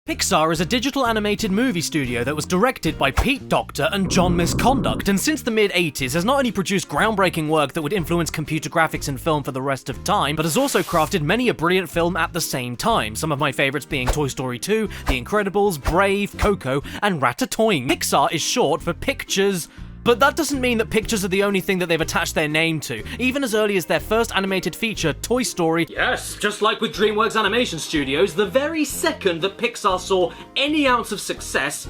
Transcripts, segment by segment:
Pixar is a digital animated movie studio that was directed by Pete Docter and John Misconduct, and since the mid-80s has not only produced groundbreaking work that would influence computer graphics and film for the rest of time, but has also crafted many a brilliant film at the same time, some of my favourites being Toy Story 2, The Incredibles, Brave, Coco, and Ratatouille. Pixar is short for Pictures, but that doesn't mean that pictures are the only thing that they've attached their name to. Even as early as their first animated feature, Toy Story. Yes, just like with Dreamworks Animation Studios, the very second that Pixar saw any ounce of success,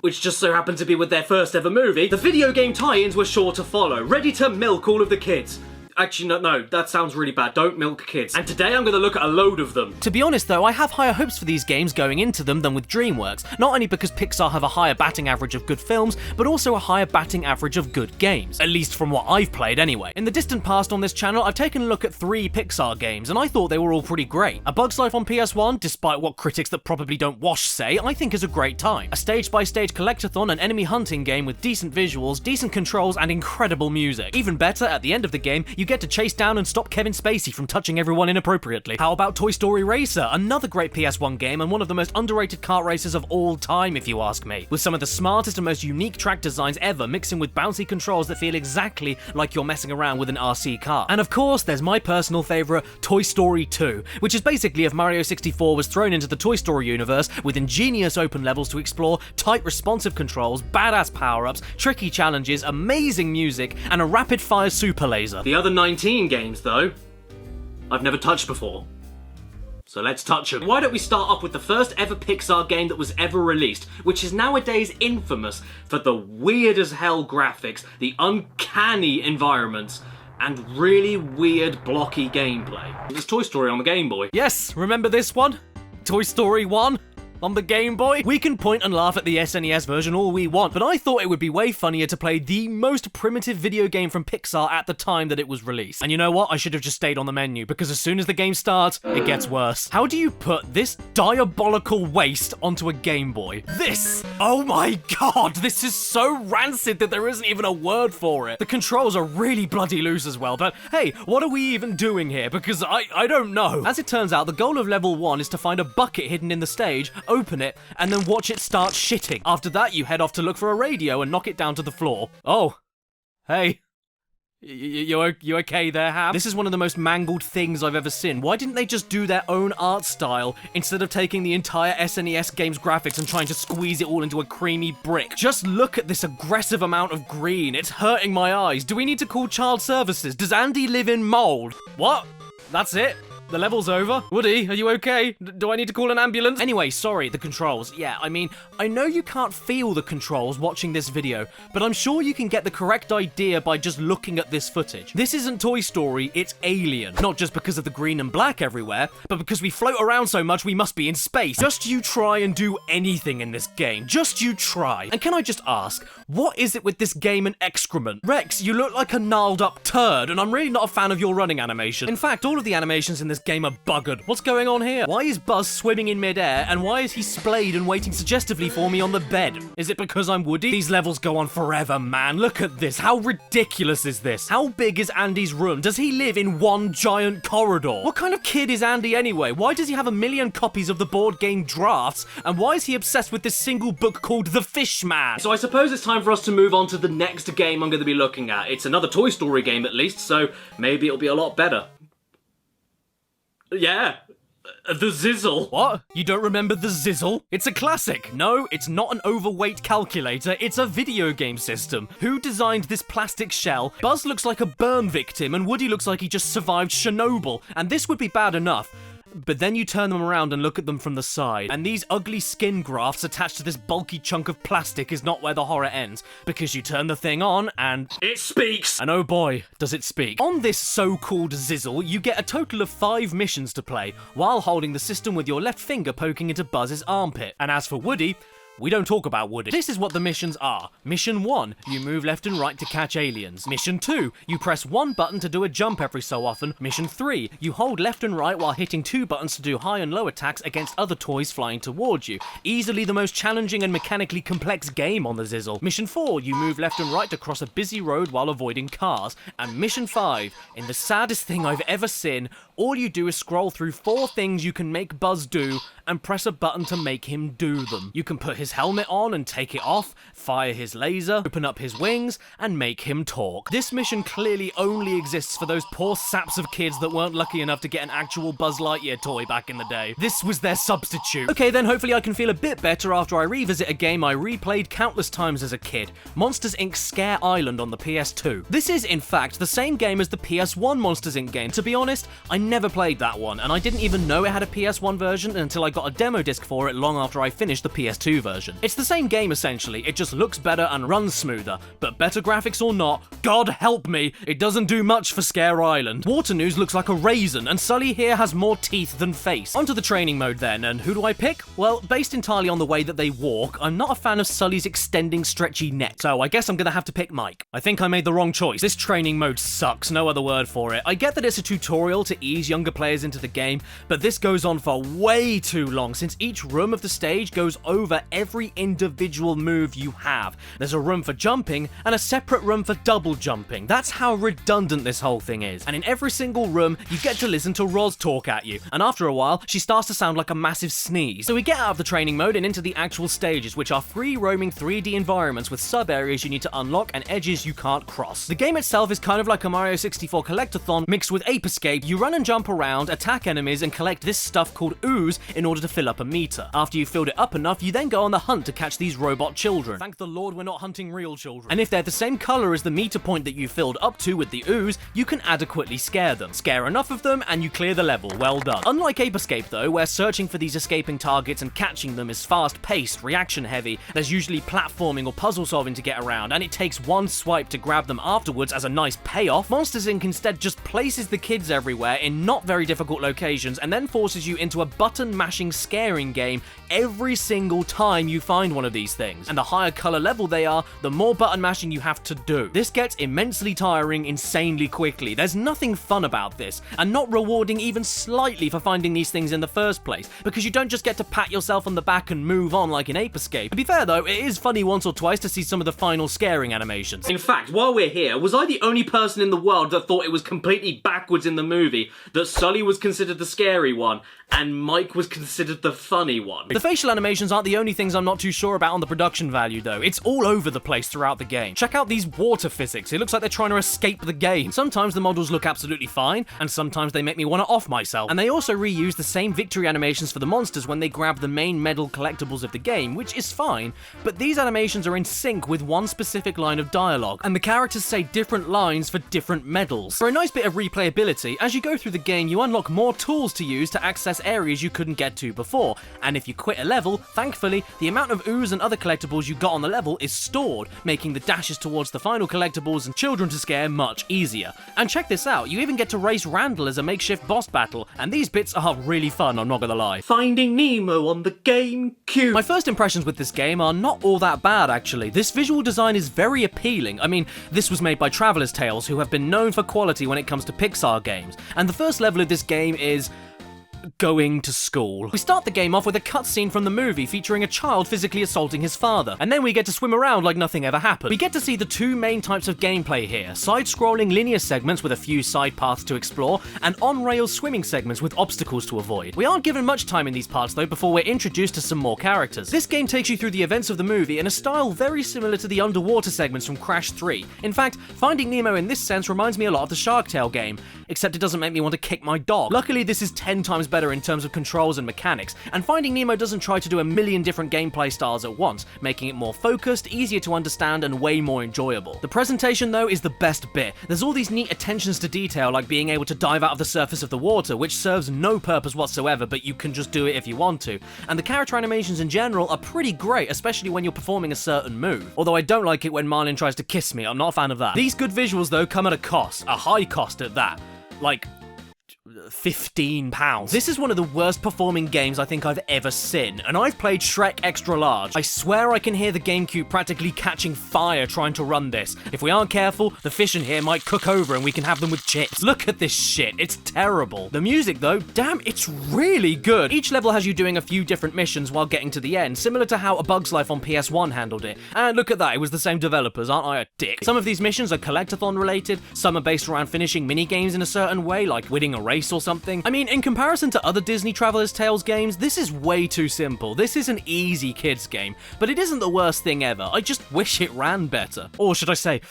which just so happened to be with their first ever movie, the video game tie-ins were sure to follow, ready to milk all of the kids. Actually, no, that sounds really bad. Don't milk kids. And today I'm going to look at a load of them. To be honest though, I have higher hopes for these games going into them than with Dreamworks, not only because Pixar have a higher batting average of good films, but also a higher batting average of good games. At least from what I've played anyway. In the distant past on this channel, I've taken a look at 3 Pixar games, and I thought they were all pretty great. A Bug's Life on PS1, despite what critics that probably don't wash say, I think is a great time. A stage-by-stage collectathon and enemy hunting game with decent visuals, decent controls, and incredible music. Even better, at the end of the game, you get to chase down and stop Kevin Spacey from touching everyone inappropriately. How about Toy Story Racer? Another great PS1 game and one of the most underrated kart races of all time, if you ask me. With some of the smartest and most unique track designs ever, mixing with bouncy controls that feel exactly like you're messing around with an RC car. And of course, there's my personal favourite, Toy Story 2, which is basically if Mario 64 was thrown into the Toy Story universe with ingenious open levels to explore, tight responsive controls, badass power-ups, tricky challenges, amazing music, and a rapid-fire super laser. The other 19 games, though, I've never touched before. So let's touch them. Why don't we start off with the first ever Pixar game that was ever released, which is nowadays infamous for the weird as hell graphics, the uncanny environments, and really weird blocky gameplay. It's Toy Story on the Game Boy. Yes, remember this one? Toy Story 1? On the Game Boy? We can point and laugh at the SNES version all we want, but I thought it would be way funnier to play the most primitive video game from Pixar at the time that it was released. And you know what? I should have just stayed on the menu, because as soon as the game starts, it gets worse. How do you put this diabolical waste onto a Game Boy? This! Oh my god, this is so rancid that there isn't even a word for it. The controls are really bloody loose as well, but hey, what are we even doing here? Because I don't know. As it turns out, the goal of level 1 is to find a bucket hidden in the stage, open it, and then watch it start shitting. After that, you head off to look for a radio and knock it down to the floor. Oh. Hey. You okay there, Ham? This is one of the most mangled things I've ever seen. Why didn't they just do their own art style instead of taking the entire SNES game's graphics and trying to squeeze it all into a creamy brick? Just look at this aggressive amount of green. It's hurting my eyes. Do we need to call child services? Does Andy live in mold? What? That's it? The level's over? Woody, are you okay? Do I need to call an ambulance? Anyway, sorry, the controls. Yeah, I mean, I know you can't feel the controls watching this video, but I'm sure you can get the correct idea by just looking at this footage. This isn't Toy Story, it's Alien. Not just because of the green and black everywhere, but because we float around so much we must be in space. Just you try and do anything in this game. Just you try. And can I just ask, what is it with this game and excrement? Rex, you look like a gnarled up turd, and I'm really not a fan of your running animation. In fact, all of the animations in this game are buggered. What's going on here? Why is Buzz swimming in midair, and why is he splayed and waiting suggestively for me on the bed? Is it because I'm Woody? These levels go on forever, man. Look at this. How ridiculous is this? How big is Andy's room? Does he live in one giant corridor? What kind of kid is Andy anyway? Why does he have 1,000,000 copies of the board game Drafts, and why is he obsessed with this single book called The Fishman? So I suppose it's time for us to move on to the next game I'm going to be looking at. It's another Toy Story game at least, so maybe it'll be a lot better. Yeah, the Zizzle. What? You don't remember the Zizzle? It's a classic. No, it's not an overweight calculator, it's a video game system. Who designed this plastic shell? Buzz looks like a burn victim and Woody looks like he just survived Chernobyl, and this would be bad enough. But then you turn them around and look at them from the side, and these ugly skin grafts attached to this bulky chunk of plastic is not where the horror ends, because you turn the thing on and it speaks! And oh boy, does it speak. On this so-called Zizzle, you get a total of 5 missions to play, while holding the system with your left finger poking into Buzz's armpit. And as for Woody, We don't talk about Woody. This is what the missions are. Mission 1, you move left and right to catch aliens. Mission 2, you press one button to do a jump every so often. Mission 3, you hold left and right while hitting two buttons to do high and low attacks against other toys flying towards you. Easily the most challenging and mechanically complex game on the Zizzle. Mission 4, you move left and right to cross a busy road while avoiding cars. And Mission 5, in the saddest thing I've ever seen, all you do is scroll through 4 things you can make Buzz do and press a button to make him do them. You can put his helmet on and take it off, fire his laser, open up his wings, and make him talk. This mission clearly only exists for those poor saps of kids that weren't lucky enough to get an actual Buzz Lightyear toy back in the day. This was their substitute. Okay, then hopefully I can feel a bit better after I revisit a game I replayed countless times as a kid, Monsters Inc Scare Island on the PS2. This is, in fact, the same game as the PS1 Monsters Inc game. To be honest, I never played that one, and I didn't even know it had a PS1 version until I got a demo disc for it long after I finished the PS2 version. It's the same game essentially, it just looks better and runs smoother, but better graphics or not, God help me, it doesn't do much for Scare Island. Waternoose looks like a raisin, and Sully here has more teeth than face. Onto the training mode then, and who do I pick? Well, based entirely on the way that they walk, I'm not a fan of Sully's extending stretchy neck, so I guess I'm gonna have to pick Mike. I think I made the wrong choice. This training mode sucks, no other word for it. I get that it's a tutorial to ease younger players into the game, but this goes on for way too long since each room of the stage goes over every individual move you have. There's a room for jumping and a separate room for double jumping. That's how redundant this whole thing is. And in every single room, you get to listen to Roz talk at you, and after a while, she starts to sound like a massive sneeze. So we get out of the training mode and into the actual stages, which are free roaming 3D environments with sub-areas you need to unlock and edges you can't cross. The game itself is kind of like a Mario 64 collectathon mixed with Ape Escape. You run and jump around, attack enemies, and collect this stuff called ooze in order to fill up a meter. After you've filled it up enough, you then go on the hunt to catch these robot children. Thank the Lord we're not hunting real children. And if they're the same color as the meter point that you filled up to with the ooze, you can adequately scare them. Scare enough of them and you clear the level. Well done. Unlike Ape Escape though, where searching for these escaping targets and catching them is fast-paced, reaction-heavy, there's usually platforming or puzzle solving to get around, and it takes one swipe to grab them afterwards as a nice payoff. Monsters Inc instead just places the kids everywhere in not very difficult locations and then forces you into a button-mashing scaring game every single time you find one of these things. And the higher color level they are, the more button mashing you have to do. This gets immensely tiring insanely quickly. There's nothing fun about this, and not rewarding even slightly for finding these things in the first place, because you don't just get to pat yourself on the back and move on like in Ape Escape. To be fair though, it is funny once or twice to see some of the final scaring animations. In fact, while we're here, was I the only person in the world that thought it was completely backwards in the movie that Sully was considered the scary one and Mike was considered the funny one? The facial animations aren't the only things I'm not too sure about on the production value though. It's all over the place throughout the game. Check out these water physics. It looks like they're trying to escape the game. Sometimes the models look absolutely fine, and sometimes they make me want to off myself. And they also reuse the same victory animations for the monsters when they grab the main medal collectibles of the game, which is fine, but these animations are in sync with one specific line of dialogue, and the characters say different lines for different medals. For a nice bit of replayability, as you go through the game, you unlock more tools to use to access areas you couldn't get to before, and if you quit a level, thankfully, the amount of ooze and other collectibles you got on the level is stored, making the dashes towards the final collectibles and children to scare much easier. And check this out, you even get to race Randall as a makeshift boss battle, and these bits are really fun, I'm not gonna lie. Finding Nemo on the Gamecube. My first impressions with this game are not all that bad actually. This visual design is very appealing. I mean, this was made by Traveller's Tales, who have been known for quality when it comes to Pixar games, and the first level of this game is going to school. We start the game off with a cutscene from the movie featuring a child physically assaulting his father, and then we get to swim around like nothing ever happened. We get to see the two main types of gameplay here, side-scrolling linear segments with a few side paths to explore, and on-rail swimming segments with obstacles to avoid. We aren't given much time in these parts though before we're introduced to some more characters. This game takes you through the events of the movie in a style very similar to the underwater segments from Crash 3. In fact, Finding Nemo in this sense reminds me a lot of the Shark Tale game, except it doesn't make me want to kick my dog. Luckily, this is 10 times better in terms of controls and mechanics, and Finding Nemo doesn't try to do a million different gameplay styles at once, making it more focused, easier to understand, and way more enjoyable. The presentation though is the best bit. There's all these neat attentions to detail, like being able to dive out of the surface of the water, which serves no purpose whatsoever, but you can just do it if you want to. And the character animations in general are pretty great, especially when you're performing a certain move. Although I don't like it when Marlin tries to kiss me, I'm not a fan of that. These good visuals though come at a cost, a high cost at that. Like £15. This is one of the worst performing games I think I've ever seen, and I've played Shrek Extra Large. I swear I can hear the GameCube practically catching fire trying to run this. If we aren't careful, the fish in here might cook over and we can have them with chips. Look at this shit, it's terrible. The music though, damn, it's really good. Each level has you doing a few different missions while getting to the end, similar to how A Bug's Life on PS1 handled it. And look at that, it was the same developers, aren't I a dick? Some of these missions are collectathon related, some are based around finishing minigames in a certain way, like winning a race or something. I mean, in comparison to other Disney Traveler's Tales games, this is way too simple. This is an easy kids game, but it isn't the worst thing ever. I just wish it ran better. Or should I say,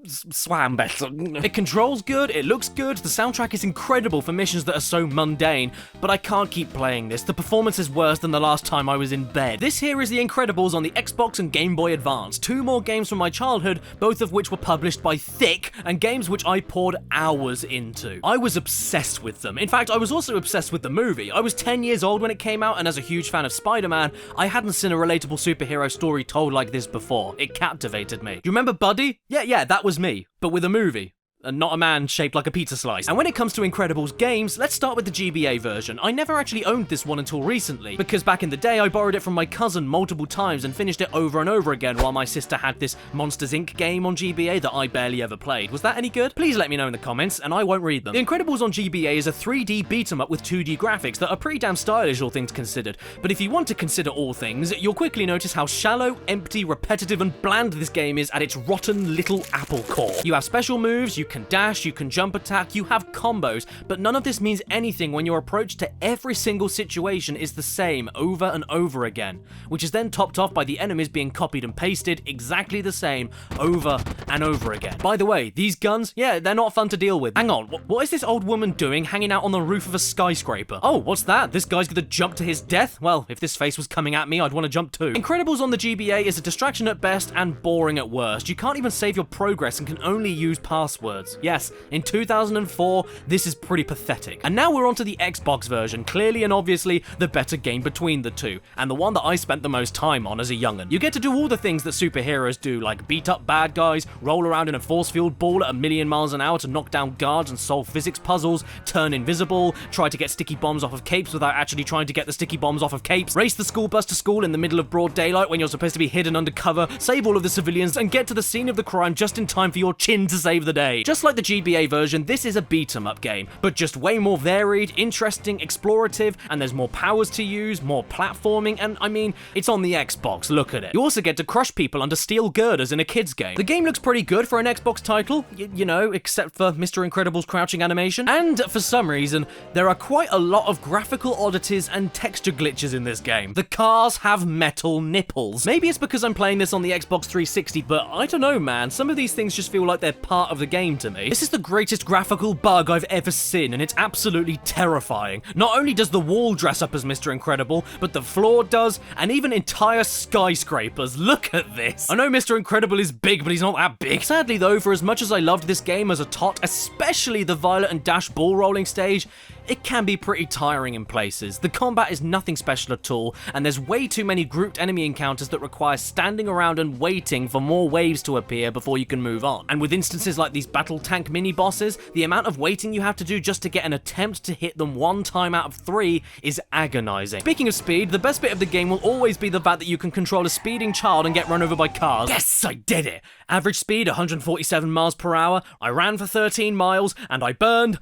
swam better. It controls good, it looks good, the soundtrack is incredible for missions that are so mundane, but I can't keep playing this. The performance is worse than the last time I was in bed. This here is the Incredibles on the Xbox and Game Boy Advance. Two more games from my childhood, both of which were published by Thick, and games which I poured hours into. I was obsessed with them. In fact, I was also obsessed with the movie. I was 10 years old when it came out, and as a huge fan of Spider-Man, I hadn't seen a relatable superhero story told like this before. It captivated me. Do you remember Buddy? Yeah, that was me, but with a movie. And not a man shaped like a pizza slice. And when it comes to Incredibles games, let's start with the GBA version. I never actually owned this one until recently, because back in the day I borrowed it from my cousin multiple times and finished it over and over again while my sister had this Monsters Inc game on GBA that I barely ever played. Was that any good? Please let me know in the comments, and I won't read them. The Incredibles on GBA is a 3D beat-em-up with 2D graphics that are pretty damn stylish, all things considered. But if you want to consider all things, you'll quickly notice how shallow, empty, repetitive, and bland this game is at its rotten little apple core. You have special moves, you can dash, you can jump attack, you have combos, but none of this means anything when your approach to every single situation is the same over and over again, which is then topped off by the enemies being copied and pasted exactly the same over and over again. By the way, these guns, yeah, they're not fun to deal with. Hang on, what is this old woman doing hanging out on the roof of a skyscraper? Oh, what's that? This guy's gonna jump to his death? Well, if this face was coming at me, I'd want to jump too. Incredibles on the GBA is a distraction at best and boring at worst. You can't even save your progress and can only use passwords. Yes, in 2004, this is pretty pathetic. And now we're onto the Xbox version, clearly and obviously the better game between the two, and the one that I spent the most time on as a young'un. You get to do all the things that superheroes do, like beat up bad guys, roll around in a force-fueled ball at 1,000,000 miles an hour to knock down guards and solve physics puzzles, turn invisible, try to get sticky bombs off of capes without actually trying to get the sticky bombs off of capes, race the school bus to school in the middle of broad daylight when you're supposed to be hidden under cover, save all of the civilians, and get to the scene of the crime just in time for your chin to save the day. Just like the GBA version, this is a beat-em-up game, but just way more varied, interesting, explorative, and there's more powers to use, more platforming, and I mean, it's on the Xbox, look at it. You also get to crush people under steel girders in a kid's game. The game looks pretty good for an Xbox title, you know, except for Mr. Incredible's crouching animation, and for some reason, there are quite a lot of graphical oddities and texture glitches in this game. The cars have metal nipples. Maybe it's because I'm playing this on the Xbox 360, but I don't know, man, some of these things just feel like they're part of the game to me. This is the greatest graphical bug I've ever seen, and it's absolutely terrifying. Not only does the wall dress up as Mr. Incredible, but the floor does, and even entire skyscrapers. Look at this. I know Mr. Incredible is big, but he's not that big. Sadly though, for as much as I loved this game as a tot, especially the Violet and Dash ball rolling stage, it can be pretty tiring in places. The combat is nothing special at all, and there's way too many grouped enemy encounters that require standing around and waiting for more waves to appear before you can move on. And with instances like these battle tank mini-bosses, the amount of waiting you have to do just to get an attempt to hit them one time out of 3 is agonizing. Speaking of speed, the best bit of the game will always be the fact that you can control a speeding child and get run over by cars. Yes, I did it! Average speed 147 miles per hour, I ran for 13 miles, and I burned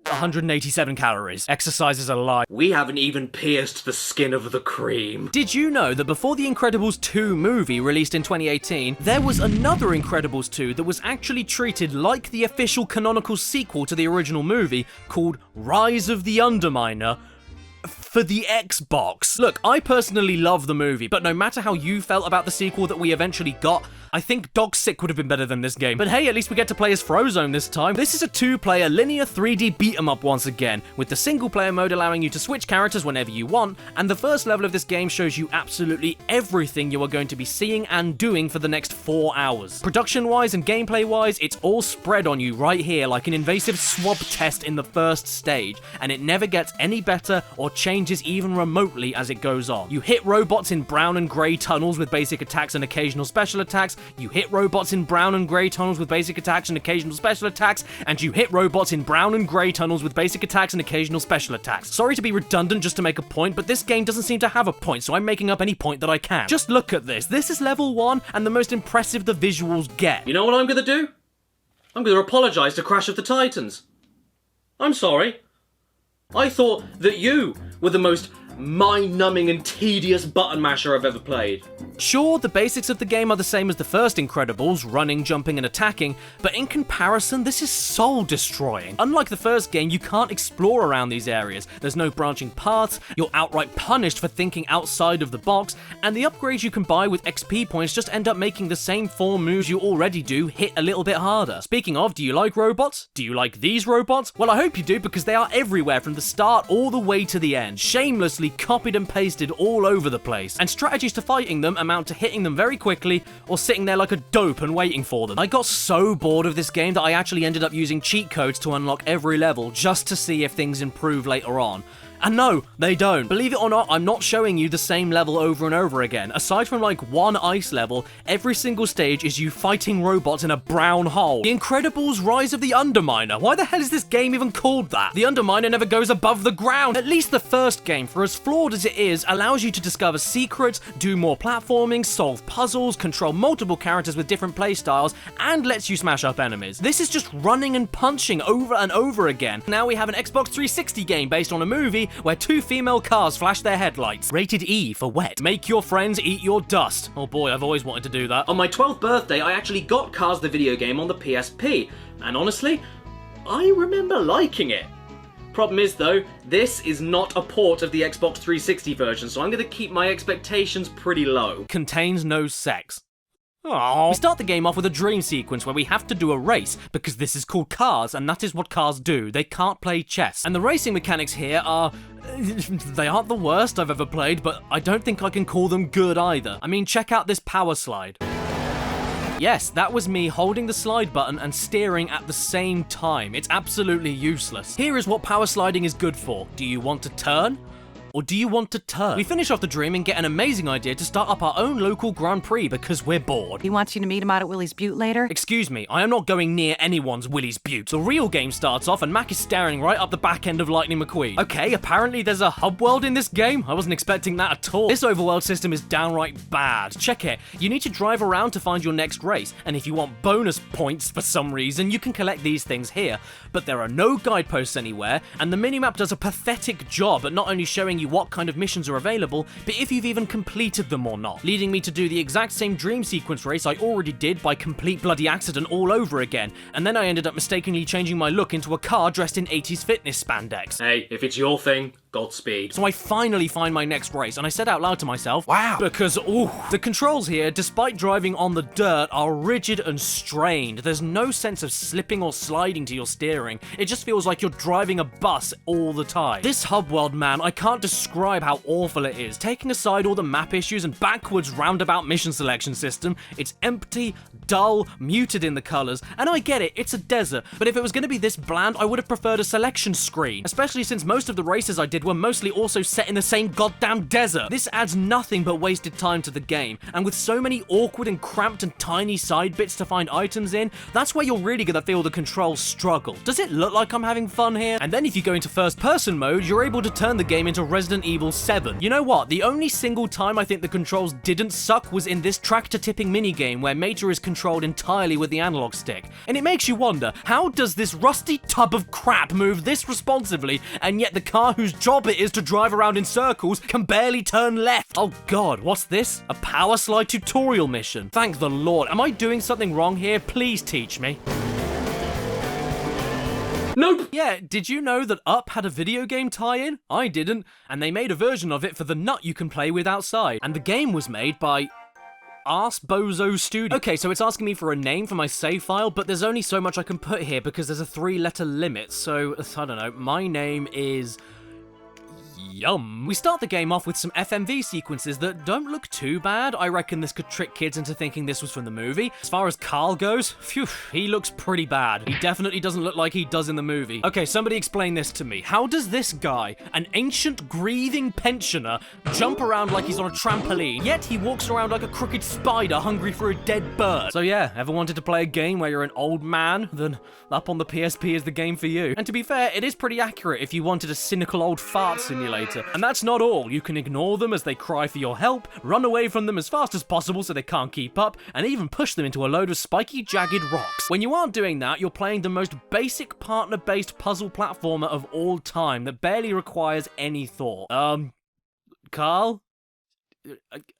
187 calories. Exercise is a lie. We haven't even pierced the skin of the cream. Did you know that before the Incredibles 2 movie released in 2018, there was another Incredibles 2 that was actually treated like the official canonical sequel to the original movie called Rise of the Underminer for the Xbox? Look, I personally love the movie, but no matter how you felt about the sequel that we eventually got, I think Dog Sick would have been better than this game. But hey, at least we get to play as Frozone this time. This is a 2-player linear 3D beat-em-up once again, with the single-player mode allowing you to switch characters whenever you want, and the first level of this game shows you absolutely everything you are going to be seeing and doing for the next 4 hours. Production-wise and gameplay-wise, it's all spread on you right here like an invasive swab test in the first stage, and it never gets any better or changes changes even remotely as it goes on. You hit robots in brown and grey tunnels with basic attacks and occasional special attacks, you hit robots in brown and grey tunnels with basic attacks and occasional special attacks, and you hit robots in brown and grey tunnels with basic attacks and occasional special attacks. Sorry to be redundant just to make a point, but this game doesn't seem to have a point, so I'm making up any point that I can. Just look at this. This is level 1, and the most impressive the visuals get. You know what I'm gonna do? I'm gonna apologise to Crash of the Titans. I'm sorry. I thought that you were the most mind-numbing and tedious button masher I've ever played. Sure, the basics of the game are the same as the first Incredibles, running, jumping and attacking, but in comparison, this is soul-destroying. Unlike the first game, you can't explore around these areas, there's no branching paths, you're outright punished for thinking outside of the box, and the upgrades you can buy with XP points just end up making the same 4 moves you already do hit a little bit harder. Speaking of, do you like robots? Do you like these robots? Well, I hope you do, because they are everywhere from the start all the way to the end, shamelessly copied and pasted all over the place, and strategies to fighting them amount to hitting them very quickly or sitting there like a dope and waiting for them. I got so bored of this game that I actually ended up using cheat codes to unlock every level just to see if things improve later on. And no, they don't. Believe it or not, I'm not showing you the same level over and over again. Aside from like one ice level, every single stage is you fighting robots in a brown hole. The Incredibles Rise of the Underminer. Why the hell is this game even called that? The Underminer never goes above the ground. At least the first game, for as flawed as it is, allows you to discover secrets, do more platforming, solve puzzles, control multiple characters with different playstyles, and lets you smash up enemies. This is just running and punching over and over again. Now we have an Xbox 360 game based on a movie where 2 female cars flash their headlights. Rated E for wet. Make your friends eat your dust. Oh boy, I've always wanted to do that. On my 12th birthday, I actually got Cars the video game on the PSP, and honestly, I remember liking it. Problem is though, this is not a port of the Xbox 360 version, so I'm gonna keep my expectations pretty low. Contains no sex. Aww. We start the game off with a dream sequence where we have to do a race, because this is called Cars, and that is what cars do. They can't play chess. And the racing mechanics here are... they aren't the worst I've ever played, but I don't think I can call them good either. I mean, check out this power slide. Yes, that was me holding the slide button and steering at the same time. It's absolutely useless. Here is what power sliding is good for. Do you want to turn? Or do you want to turn? We finish off the dream and get an amazing idea to start up our own local Grand Prix because we're bored. He wants you to meet him out at Willie's Butte later? Excuse me, I am not going near anyone's Willie's Butte. The real game starts off and Mac is staring right up the back end of Lightning McQueen. Okay, apparently there's a hub world in this game. I wasn't expecting that at all. This overworld system is downright bad. Check it. You need to drive around to find your next race, and if you want bonus points for some reason, you can collect these things here. But there are no guideposts anywhere, and the minimap does a pathetic job at not only showing you what kind of missions are available, but if you've even completed them or not, leading me to do the exact same dream sequence race I already did by complete bloody accident all over again, and then I ended up mistakenly changing my look into a car dressed in 80s fitness spandex. Hey, if it's your thing, Godspeed. So I finally find my next race, and I said out loud to myself, wow, because, ooh, the controls here, despite driving on the dirt, are rigid and strained. There's no sense of slipping or sliding to your steering. It just feels like you're driving a bus all the time. This hub world, man, I can't describe how awful it is. Taking aside all the map issues and backwards roundabout mission selection system, it's empty, dull, muted in the colors, and I get it, it's a desert, but if it was going to be this bland, I would have preferred a selection screen, especially since most of the races I did were mostly also set in the same goddamn desert. This adds nothing but wasted time to the game, and with so many awkward and cramped and tiny side bits to find items in, that's where you're really gonna feel the controls struggle. Does it look like I'm having fun here? And then if you go into first person mode, you're able to turn the game into Resident Evil 7. You know what? The only single time I think the controls didn't suck was in this tractor tipping minigame where Major is controlled entirely with the analog stick. And it makes you wonder, how does this rusty tub of crap move this responsively, and yet the car whose job it is to drive around in circles can barely turn left? Oh god, what's this? A power slide tutorial mission. Thank the Lord. Am I doing something wrong here? Please teach me. Nope. Yeah, did you know that Up had a video game tie-in? I didn't, and they made a version of it for the nut you can play with outside. And the game was made by Arse Bozo Studio. Okay, so it's asking me for a name for my save file, but there's only so much I can put here because there's a 3-letter limit, so, I don't know, my name is Yum. We start the game off with some FMV sequences that don't look too bad. I reckon this could trick kids into thinking this was from the movie. As far as Carl goes, phew, he looks pretty bad. He definitely doesn't look like he does in the movie. Okay, somebody explain this to me. How does this guy, an ancient breathing pensioner, jump around like he's on a trampoline, yet he walks around like a crooked spider hungry for a dead bird? So yeah, ever wanted to play a game where you're an old man? Then Up on the PSP is the game for you. And to be fair, it is pretty accurate if you wanted a cynical old fart simulator. And that's not all. You can ignore them as they cry for your help, run away from them as fast as possible so they can't keep up, and even push them into a load of spiky, jagged rocks. When you aren't doing that, you're playing the most basic partner-based puzzle platformer of all time that barely requires any thought. Carl?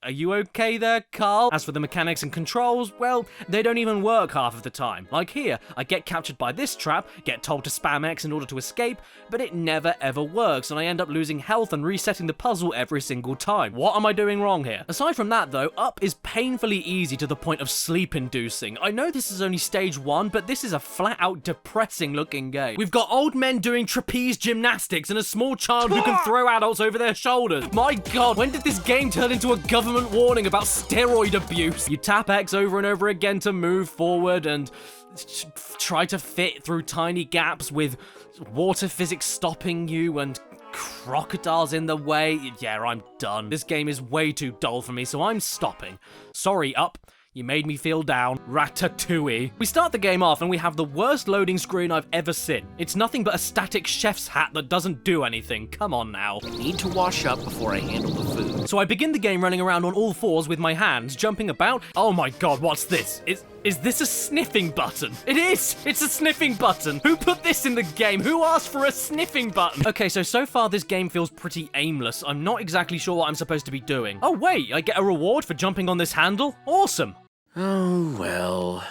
Are you okay there, Carl? As for the mechanics and controls, well, they don't even work half of the time. Like here, I get captured by this trap, get told to spam X in order to escape, but it never ever works, and I end up losing health and resetting the puzzle every single time. What am I doing wrong here? Aside from that though, Up is painfully easy to the point of sleep-inducing. I know this is only stage 1, but this is a flat-out depressing looking game. We've got old men doing trapeze gymnastics and a small child who can throw adults over their shoulders. My god, when did this game turn into a government warning about steroid abuse? You tap X over and over again to move forward and try to fit through tiny gaps with water physics stopping you and crocodiles in the way. Yeah, I'm done. This game is way too dull for me, so I'm stopping. Sorry, Up. You made me feel down. Ratatouille. We start the game off and we have the worst loading screen I've ever seen. It's nothing but a static chef's hat that doesn't do anything. Come on now. Need to wash up before I handle the food. So I begin the game running around on all fours with my hands, jumping about. Oh my god, what's this? Is this a sniffing button? It is! It's a sniffing button! Who put this in the game? Who asked for a sniffing button? Okay, so far this game feels pretty aimless. I'm not exactly sure what I'm supposed to be doing. Oh wait, I get a reward for jumping on this handle? Awesome! Oh, well.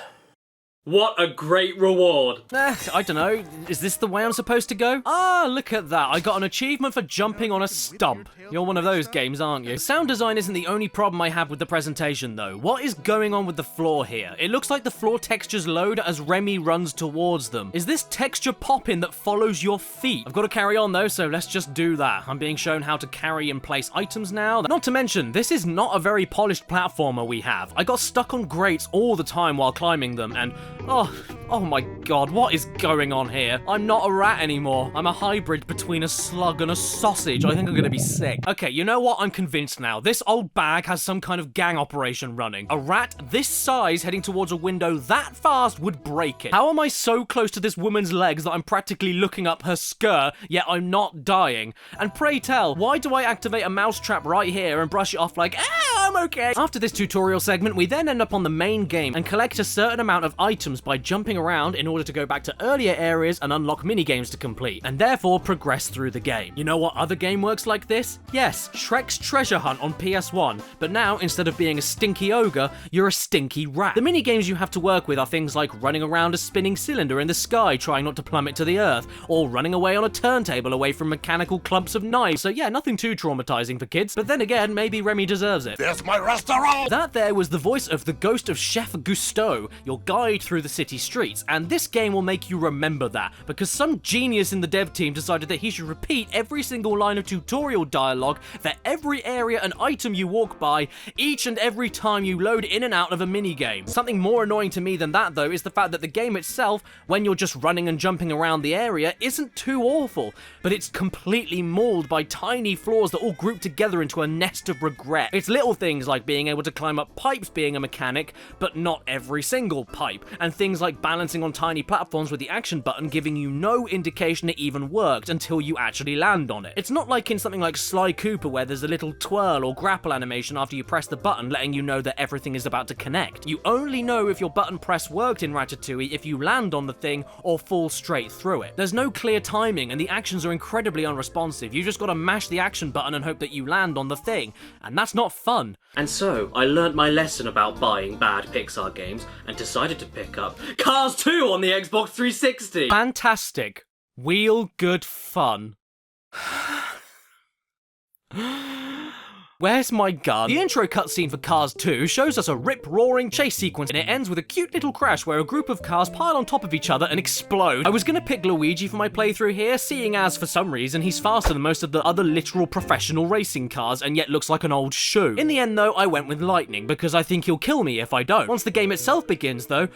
What a great reward! I don't know. Is this the way I'm supposed to go? Ah, look at that. I got an achievement for jumping on a stump. You're one of those games, aren't you? Sound design isn't the only problem I have with the presentation, though. What is going on with the floor here? It looks like the floor textures load as Remy runs towards them. Is this texture pop-in that follows your feet? I've got to carry on, though, so let's just do that. I'm being shown how to carry and place items now. Not to mention, this is not a very polished platformer we have. I got stuck on grates all the time while climbing them, and oh my god, what is going on here? I'm not a rat anymore. I'm a hybrid between a slug and a sausage. I think I'm gonna be sick. Okay, you know what? I'm convinced now. This old bag has some kind of gang operation running. A rat this size heading towards a window that fast would break it. How am I so close to this woman's legs that I'm practically looking up her skirt, yet I'm not dying? And pray tell, why do I activate a mousetrap right here and brush it off like, I'm okay? After this tutorial segment, we then end up on the main game and collect a certain amount of items by jumping around in order to go back to earlier areas and unlock minigames to complete, and therefore progress through the game. You know what other game works like this? Yes, Shrek's Treasure Hunt on PS1, but now instead of being a stinky ogre, you're a stinky rat. The minigames you have to work with are things like running around a spinning cylinder in the sky trying not to plummet to the earth, or running away on a turntable away from mechanical clumps of knives. So yeah, nothing too traumatizing for kids, but then again, maybe Remy deserves it. That's my restaurant! That there was the voice of the ghost of Chef Gusteau, your guide through the city streets, and this game will make you remember that, because some genius in the dev team decided that he should repeat every single line of tutorial dialogue for every area and item you walk by, each and every time you load in and out of a minigame. Something more annoying to me than that though is the fact that the game itself, when you're just running and jumping around the area, isn't too awful, but it's completely mauled by tiny flaws that all group together into a nest of regret. It's little things like being able to climb up pipes being a mechanic, but not every single pipe, and things like balancing on tiny platforms with the action button giving you no indication it even worked until you actually land on it. It's not like in something like Sly Cooper where there's a little twirl or grapple animation after you press the button letting you know that everything is about to connect. You only know if your button press worked in Ratatouille if you land on the thing or fall straight through it. There's no clear timing and the actions are incredibly unresponsive. You just gotta mash the action button and hope that you land on the thing, and that's not fun. And so, I learnt my lesson about buying bad Pixar games and decided to pick up Cars 2 on the Xbox 360! Fantastic. Wheel good fun. Where's my gun? The intro cutscene for Cars 2 shows us a rip-roaring chase sequence, and it ends with a cute little crash where a group of cars pile on top of each other and explode. I was gonna pick Luigi for my playthrough here, seeing as, for some reason, he's faster than most of the other literal professional racing cars and yet looks like an old shoe. In the end though, I went with Lightning, because I think he'll kill me if I don't. Once the game itself begins though,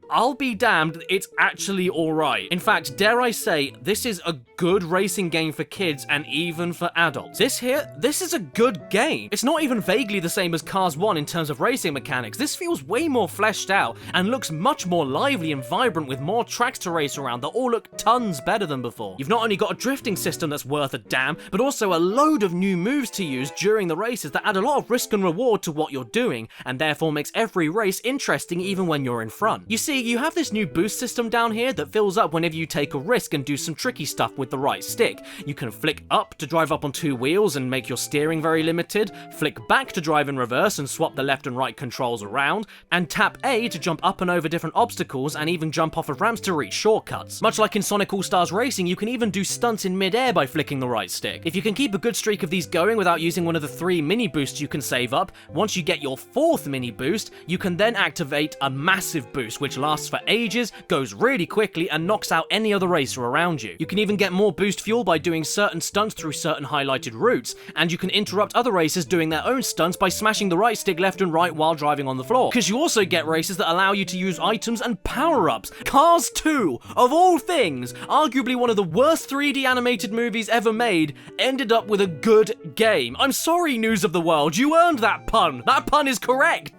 I'll be damned, it's actually alright. In fact, dare I say, this is a good racing game for kids and even for adults. This is a good game. It's not even vaguely the same as Cars 1 in terms of racing mechanics. This feels way more fleshed out and looks much more lively and vibrant with more tracks to race around that all look tons better than before. You've not only got a drifting system that's worth a damn, but also a load of new moves to use during the races that add a lot of risk and reward to what you're doing, and therefore makes every race interesting even when you're in front. You see, you have this new boost system down here that fills up whenever you take a risk and do some tricky stuff with the right stick. You can flick up to drive up on two wheels and make your steering very limited, flick back to drive in reverse and swap the left and right controls around, and tap A to jump up and over different obstacles and even jump off of ramps to reach shortcuts. Much like in Sonic All-Stars Racing, you can even do stunts in mid-air by flicking the right stick. If you can keep a good streak of these going without using one of the 3 mini boosts you can save up, once you get your 4th mini boost, you can then activate a massive boost which lasts for ages, goes really quickly, and knocks out any other racer around you. You can even get more boost fuel by doing certain stunts through certain highlighted routes, and you can interrupt other racers doing their own stunts by smashing the right stick left and right while driving on the floor. Because you also get races that allow you to use items and power-ups. Cars 2, of all things, arguably one of the worst 3D animated movies ever made, ended up with a good game. I'm sorry, News of the World, you earned that pun. That pun is correct.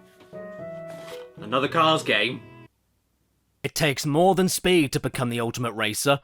Another Cars game. It takes more than speed to become the ultimate racer.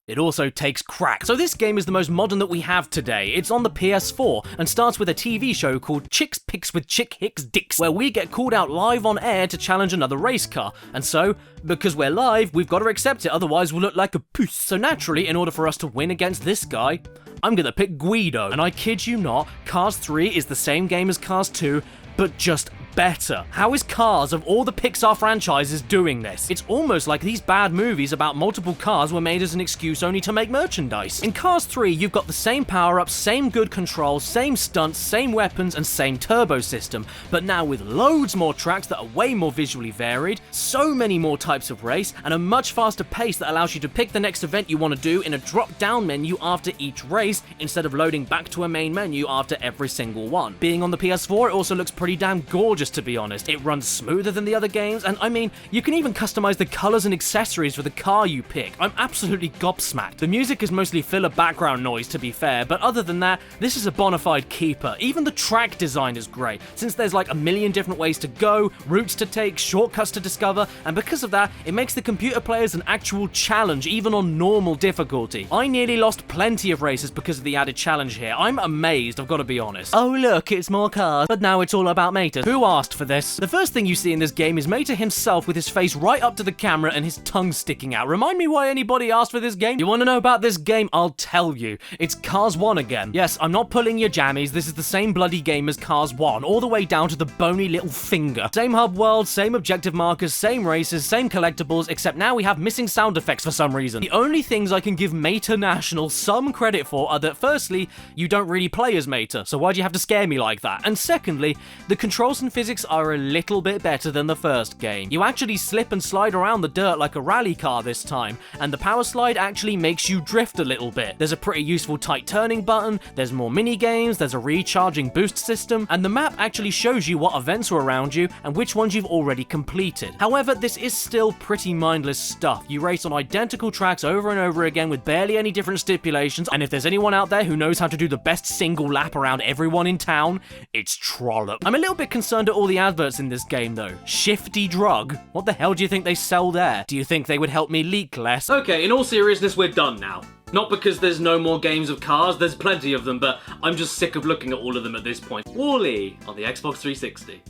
It also takes crack. So this game is the most modern that we have today. It's on the PS4 and starts with a TV show called Chicks Picks with Chick Hicks Dicks, where we get called out live on air to challenge another race car. And so, because we're live, we've got to accept it, otherwise we'll look like a puss. So naturally, in order for us to win against this guy, I'm gonna pick Guido. And I kid you not, Cars 3 is the same game as Cars 2, but just better. How is Cars, of all the Pixar franchises, doing this? It's almost like these bad movies about multiple cars were made as an excuse only to make merchandise. In Cars 3, you've got the same power-ups, same good controls, same stunts, same weapons, and same turbo system, but now with loads more tracks that are way more visually varied, so many more types of race, and a much faster pace that allows you to pick the next event you want to do in a drop-down menu after each race, instead of loading back to a main menu after every single one. Being on the PS4, it also looks pretty damn gorgeous, to be honest. It runs smoother than the other games, and I mean, you can even customize the colors and accessories for the car you pick. I'm absolutely gobsmacked. The music is mostly filler background noise, to be fair, but other than that, this is a bona fide keeper. Even the track design is great, since there's like a million different ways to go, routes to take, shortcuts to discover, and because of that, it makes the computer players an actual challenge, even on normal difficulty. I nearly lost plenty of races because of the added challenge here. I'm amazed, I've got to be honest. Oh look, it's more cars, but now it's all about Mater. Who asked for this? The first thing you see in this game is Mater himself with his face right up to the camera and his tongue sticking out. Remind me why anybody asked for this game? You want to know about this game? I'll tell you. It's Cars 1 again. Yes, I'm not pulling your jammies. This is the same bloody game as Cars 1, all the way down to the bony little finger. Same hub world, same objective markers, same races, same collectibles, except now we have missing sound effects for some reason. The only things I can give Mater National some credit for are that firstly, you don't really play as Mater, so why'd you have to scare me like that? And secondly, the controls and physics are a little bit better than the first game. You actually slip and slide around the dirt like a rally car this time, and the power slide actually makes you drift a little bit. There's a pretty useful tight turning button, there's more mini games, there's a recharging boost system, and the map actually shows you what events are around you and which ones you've already completed. However, this is still pretty mindless stuff. You race on identical tracks over and over again with barely any different stipulations, and if there's anyone out there who knows how to do the best single lap around everyone in town, it's Trollop. I'm a little bit concerned at all the adverts in this game though. Shifty drug? What the hell do you think they sell there? Do you think they would help me leak less? Okay, in all seriousness, we're done now. Not because there's no more games of Cars, there's plenty of them, but I'm just sick of looking at all of them at this point. Wally on the Xbox 360.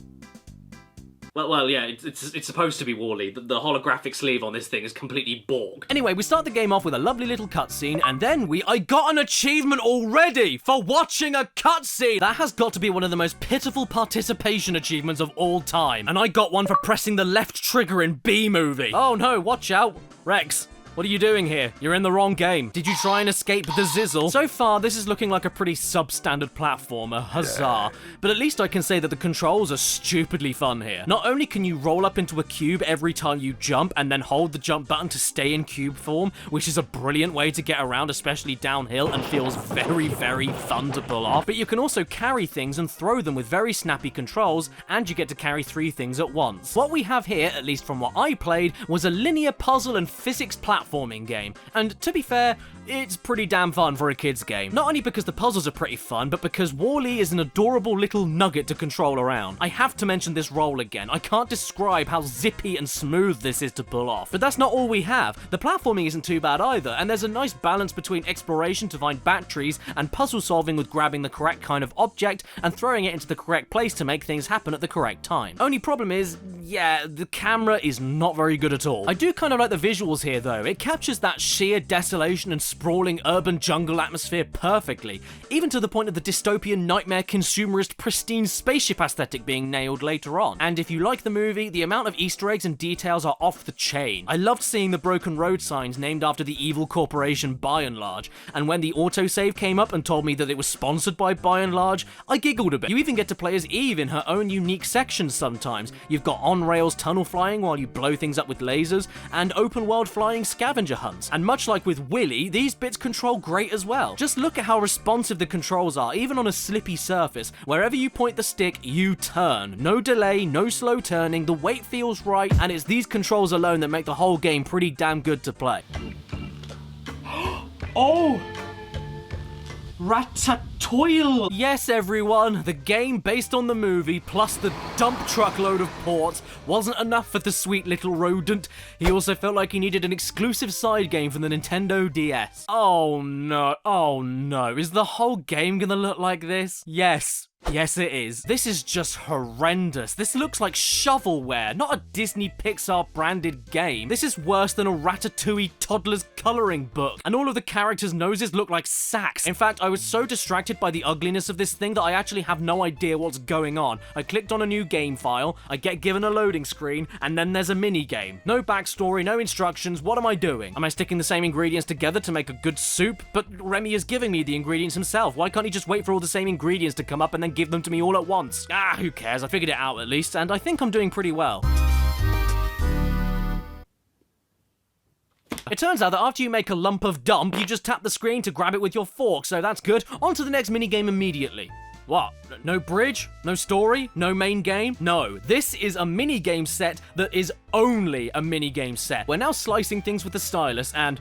Well, yeah, it's supposed to be Wally. The holographic sleeve on this thing is completely Borg. Anyway, we start the game off with a lovely little cutscene, and then I got an achievement already for watching a cutscene! That has got to be one of the most pitiful participation achievements of all time. And I got one for pressing the left trigger in B-Movie. Oh no, watch out. Rex. What are you doing here? You're in the wrong game. Did you try and escape the Zizzle? So far, this is looking like a pretty substandard platformer, huzzah. But at least I can say that the controls are stupidly fun here. Not only can you roll up into a cube every time you jump and then hold the jump button to stay in cube form, which is a brilliant way to get around, especially downhill, and feels very, very fun to pull off, but you can also carry things and throw them with very snappy controls, and you get to carry 3 things at once. What we have here, at least from what I played, was a linear puzzle and physics platforming game, and to be fair, it's pretty damn fun for a kid's game. Not only because the puzzles are pretty fun, but because Wally is an adorable little nugget to control around. I have to mention this roll again. I can't describe how zippy and smooth this is to pull off. But that's not all we have. The platforming isn't too bad either, and there's a nice balance between exploration to find batteries and puzzle solving with grabbing the correct kind of object and throwing it into the correct place to make things happen at the correct time. Only problem is, yeah, the camera is not very good at all. I do kind of like the visuals here though. It captures that sheer desolation and sprawling urban jungle atmosphere perfectly, even to the point of the dystopian nightmare consumerist pristine spaceship aesthetic being nailed later on. And if you like the movie, the amount of Easter eggs and details are off the chain. I loved seeing the broken road signs named after the evil corporation By and Large, and when the autosave came up and told me that it was sponsored by By and Large, I giggled a bit. You even get to play as Eve in her own unique sections sometimes. You've got on-rails tunnel flying while you blow things up with lasers, and open-world flying scavenger hunts. And much like with Willy, these bits control great as well. Just look at how responsive the controls are, even on a slippy surface. Wherever you point the stick, you turn. No delay, no slow turning, the weight feels right, and it's these controls alone that make the whole game pretty damn good to play. Oh! Ratatouille! Yes, everyone, the game based on the movie, plus the dump truckload of ports, wasn't enough for the sweet little rodent. He also felt like he needed an exclusive side game for the Nintendo DS. Oh no, is the whole game gonna look like this? Yes, it is. This is just horrendous. This looks like shovelware, not a Disney Pixar branded game. This is worse than a Ratatouille toddler's coloring book. And all of the characters' noses look like sacks. In fact, I was so distracted by the ugliness of this thing that I actually have no idea what's going on. I clicked on a new game file, I get given a loading screen, and then there's a mini game. No backstory, no instructions. What am I doing? Am I sticking the same ingredients together to make a good soup? But Remy is giving me the ingredients himself. Why can't he just wait for all the same ingredients to come up and then give them to me all at once? Who cares? I figured it out at least, and I think I'm doing pretty well. It turns out that after you make a lump of dump, you just tap the screen to grab it with your fork, so that's good. On to the next minigame immediately. What? No bridge? No story? No main game? No. This is a minigame set that is only a minigame set. We're now slicing things with the stylus, and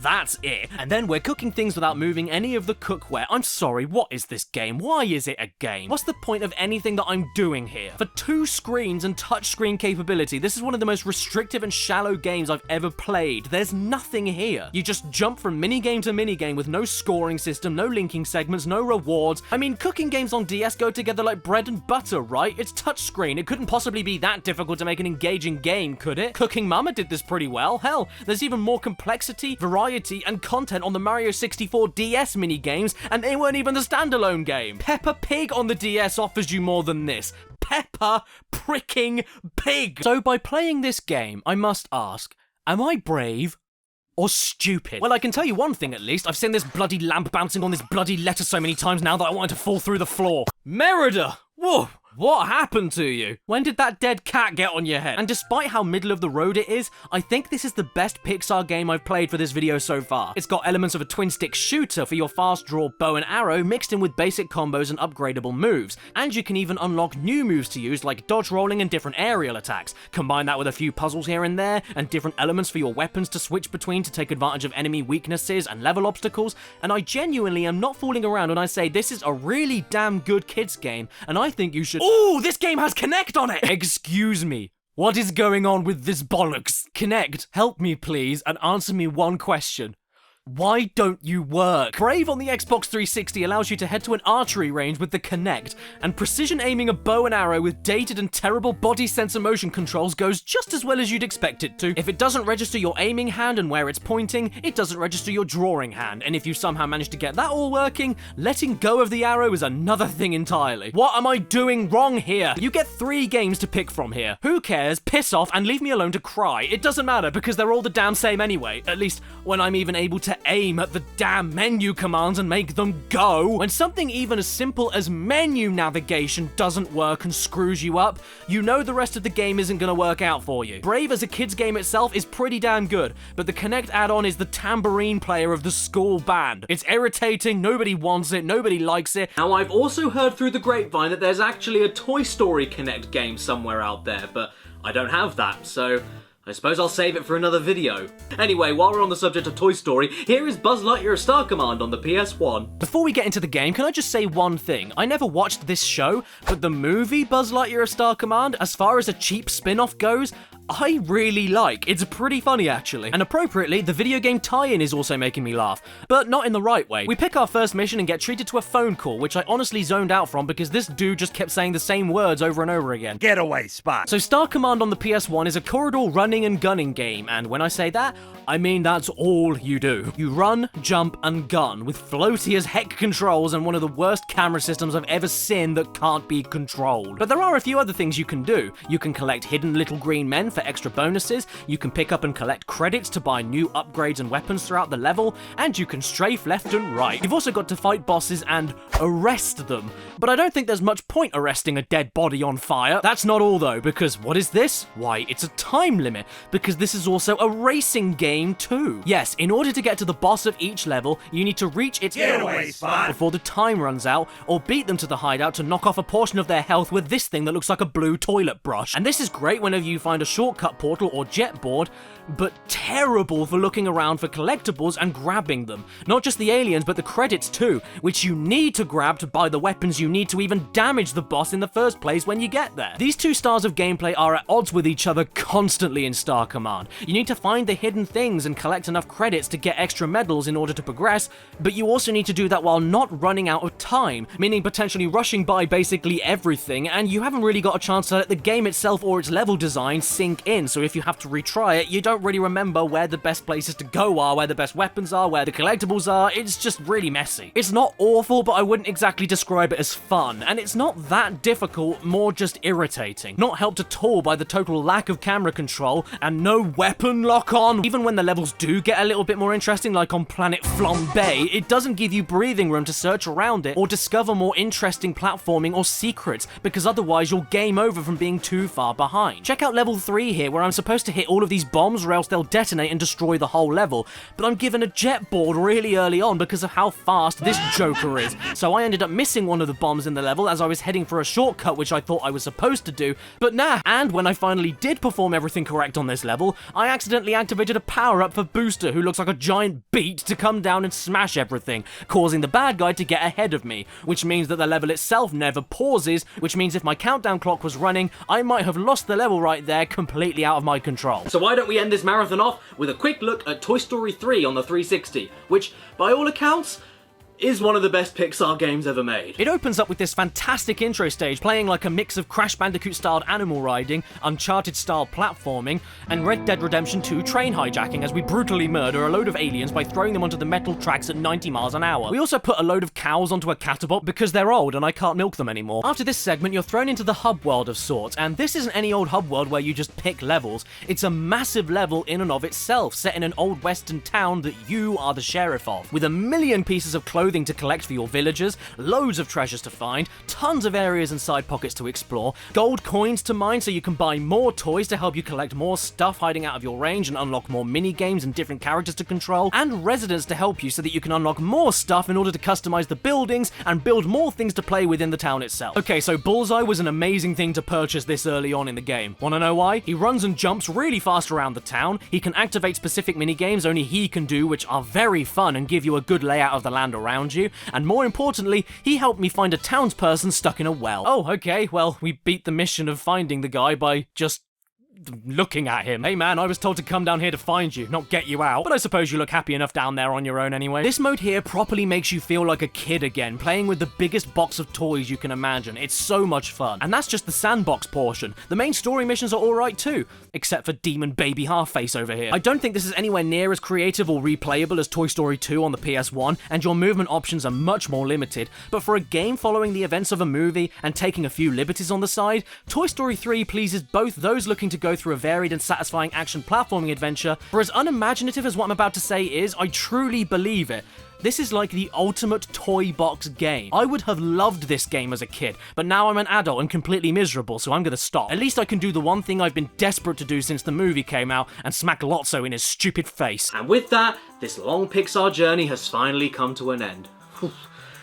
that's it. And then we're cooking things without moving any of the cookware. I'm sorry, what is this game? Why is it a game? What's the point of anything that I'm doing here? For 2 screens and touchscreen capability, this is one of the most restrictive and shallow games I've ever played. There's nothing here. You just jump from minigame to minigame with no scoring system, no linking segments, no rewards. I mean, cooking games on DS go together like bread and butter, right? It's touchscreen. It couldn't possibly be that difficult to make an engaging game, could it? Cooking Mama did this pretty well. Hell, there's even more complexity, variety, and content on the Mario 64 DS minigames, and they weren't even the standalone game. Peppa Pig on the DS offers you more than this. Peppa pricking Pig! So by playing this game, I must ask, am I brave or stupid? Well, I can tell you one thing at least. I've seen this bloody lamp bouncing on this bloody letter so many times now that I want it to fall through the floor. Merida! Whoa! What happened to you? When did that dead cat get on your head? And despite how middle of the road it is, I think this is the best Pixar game I've played for this video so far. It's got elements of a twin-stick shooter for your fast-draw bow and arrow mixed in with basic combos and upgradable moves. And you can even unlock new moves to use like dodge rolling and different aerial attacks. Combine that with a few puzzles here and there, and different elements for your weapons to switch between to take advantage of enemy weaknesses and level obstacles, and I genuinely am not fooling around when I say this is a really damn good kids game, and I think you should— Ooh, this game has Kinect on it! Excuse me. What is going on with this bollocks? Kinect, help me please and answer me one question. Why don't you work? Brave on the Xbox 360 allows you to head to an archery range with the Kinect, and precision aiming a bow and arrow with dated and terrible body sensor motion controls goes just as well as you'd expect it to. If it doesn't register your aiming hand and where it's pointing, it doesn't register your drawing hand, and if you somehow manage to get that all working, letting go of the arrow is another thing entirely. What am I doing wrong here? You get 3 games to pick from here. Who cares? Piss off and leave me alone to cry. It doesn't matter because they're all the damn same anyway, at least when I'm even able to aim at the damn menu commands and make them go. When something even as simple as menu navigation doesn't work and screws you up, you know the rest of the game isn't gonna work out for you. Brave as a kid's game itself is pretty damn good, but the Kinect add-on is the tambourine player of the school band. It's irritating, nobody wants it, nobody likes it. Now, I've also heard through the grapevine that there's actually a Toy Story Kinect game somewhere out there, but I don't have that, so I suppose I'll save it for another video. Anyway, while we're on the subject of Toy Story, here is Buzz Lightyear Star Command on the PS1. Before we get into the game, can I just say one thing? I never watched this show, but the movie Buzz Lightyear Star Command, as far as a cheap spin-off goes, I really like. It's pretty funny, actually. And appropriately, the video game tie-in is also making me laugh, but not in the right way. We pick our first mission and get treated to a phone call, which I honestly zoned out from because this dude just kept saying the same words over and over again. Getaway spot. So Star Command on the PS1 is a corridor running and gunning game, and when I say that, I mean that's all you do. You run, jump, and gun, with floaty as heck controls and one of the worst camera systems I've ever seen that can't be controlled. But there are a few other things you can do. You can collect hidden little green men for extra bonuses, you can pick up and collect credits to buy new upgrades and weapons throughout the level, and you can strafe left and right. You've also got to fight bosses and arrest them. But I don't think there's much point arresting a dead body on fire. That's not all though, because what is this? Why, it's a time limit, because this is also a racing game too. Yes, in order to get to the boss of each level, you need to reach its getaway spot before the time runs out, or beat them to the hideout to knock off a portion of their health with this thing that looks like a blue toilet brush. And this is great whenever you find a shortcut portal or jet board, but terrible for looking around for collectibles and grabbing them. Not just the aliens, but the credits too, which you need to grab to buy the weapons you need to even damage the boss in the first place when you get there. These two styles of gameplay are at odds with each other constantly in Star Command. You need to find the hidden things and collect enough credits to get extra medals in order to progress, but you also need to do that while not running out of time, meaning potentially rushing by basically everything, and you haven't really got a chance to let the game itself or its level design sink in, so if you have to retry it, you don't really remember where the best places to go are, where the best weapons are, where the collectibles are. It's just really messy. It's not awful, but I wouldn't exactly describe it as fun, and it's not that difficult, more just irritating. Not helped at all by the total lack of camera control and no weapon lock-on. Even when the levels do get a little bit more interesting, like on Planet Flambe, it doesn't give you breathing room to search around it or discover more interesting platforming or secrets, because otherwise you'll game over from being too far behind. Check out level 3 here, where I'm supposed to hit all of these bombs or else they'll detonate and destroy the whole level, but I'm given a jet board really early on because of how fast this joker is, so I ended up missing one of the bombs in the level as I was heading for a shortcut which I thought I was supposed to do, but nah. And when I finally did perform everything correct on this level, I accidentally activated a power-up for Booster, who looks like a giant beat, to come down and smash everything, causing the bad guy to get ahead of me, which means that the level itself never pauses, which means if my countdown clock was running, I might have lost the level right there, completely out of my control. So why don't we end this marathon off with a quick look at Toy Story 3 on the 360, which, by all accounts, is one of the best Pixar games ever made. It opens up with this fantastic intro stage playing like a mix of Crash Bandicoot-styled animal riding, Uncharted-style platforming, and Red Dead Redemption 2 train hijacking as we brutally murder a load of aliens by throwing them onto the metal tracks at 90 miles an hour. We also put a load of cows onto a catapult because they're old and I can't milk them anymore. After this segment, you're thrown into the hub world of sorts, and this isn't any old hub world where you just pick levels. It's a massive level in and of itself, set in an old western town that you are the sheriff of, with a million pieces of clothing to collect for your villagers, loads of treasures to find, tons of areas and side pockets to explore, gold coins to mine so you can buy more toys to help you collect more stuff hiding out of your range and unlock more mini games and different characters to control, and residents to help you so that you can unlock more stuff in order to customize the buildings and build more things to play within the town itself. Okay, so Bullseye was an amazing thing to purchase this early on in the game. Wanna know why? He runs and jumps really fast around the town, he can activate specific mini games only he can do, which are very fun and give you a good layout of the land around you, and more importantly, he helped me find a townsperson stuck in a well. Oh, okay, well, we beat the mission of finding the guy by just looking at him. Hey man, I was told to come down here to find you, not get you out. But I suppose you look happy enough down there on your own anyway. This mode here properly makes you feel like a kid again, playing with the biggest box of toys you can imagine. It's so much fun. And that's just the sandbox portion. The main story missions are alright too, except for Demon Baby Half-Face over here. I don't think this is anywhere near as creative or replayable as Toy Story 2 on the PS1, and your movement options are much more limited, but for a game following the events of a movie and taking a few liberties on the side, Toy Story 3 pleases both those looking to go through a varied and satisfying action platforming adventure. For as unimaginative as what I'm about to say is, I truly believe it. This is like the ultimate toy box game. I would have loved this game as a kid, but now I'm an adult and completely miserable, so I'm gonna stop. At least I can do the one thing I've been desperate to do since the movie came out, and smack Lotso in his stupid face. And with that, this long Pixar journey has finally come to an end.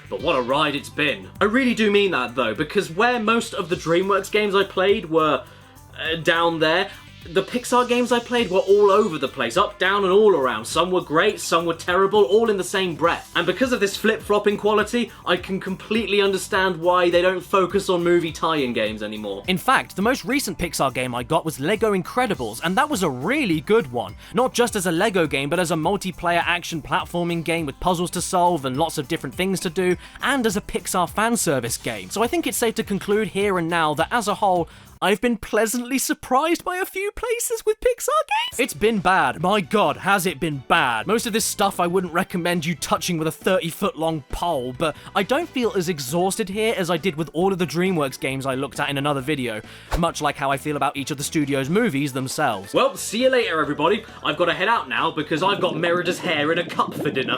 But what a ride it's been. I really do mean that though, because where most of the Dreamworks games I played were down there, the Pixar games I played were all over the place, up, down, and all around. Some were great, some were terrible, all in the same breath. And because of this flip-flopping quality, I can completely understand why they don't focus on movie tie-in games anymore. In fact, the most recent Pixar game I got was Lego Incredibles, and that was a really good one. Not just as a Lego game, but as a multiplayer action platforming game with puzzles to solve and lots of different things to do, and as a Pixar fan service game. So I think it's safe to conclude here and now that as a whole, I've been pleasantly surprised by a few places with Pixar games. It's been bad. My god, has it been bad. Most of this stuff I wouldn't recommend you touching with a 30-foot long pole, but I don't feel as exhausted here as I did with all of the Dreamworks games I looked at in another video, much like how I feel about each of the studio's movies themselves. Well, see you later everybody. I've got to head out now because I've got Merida's hair in a cup for dinner.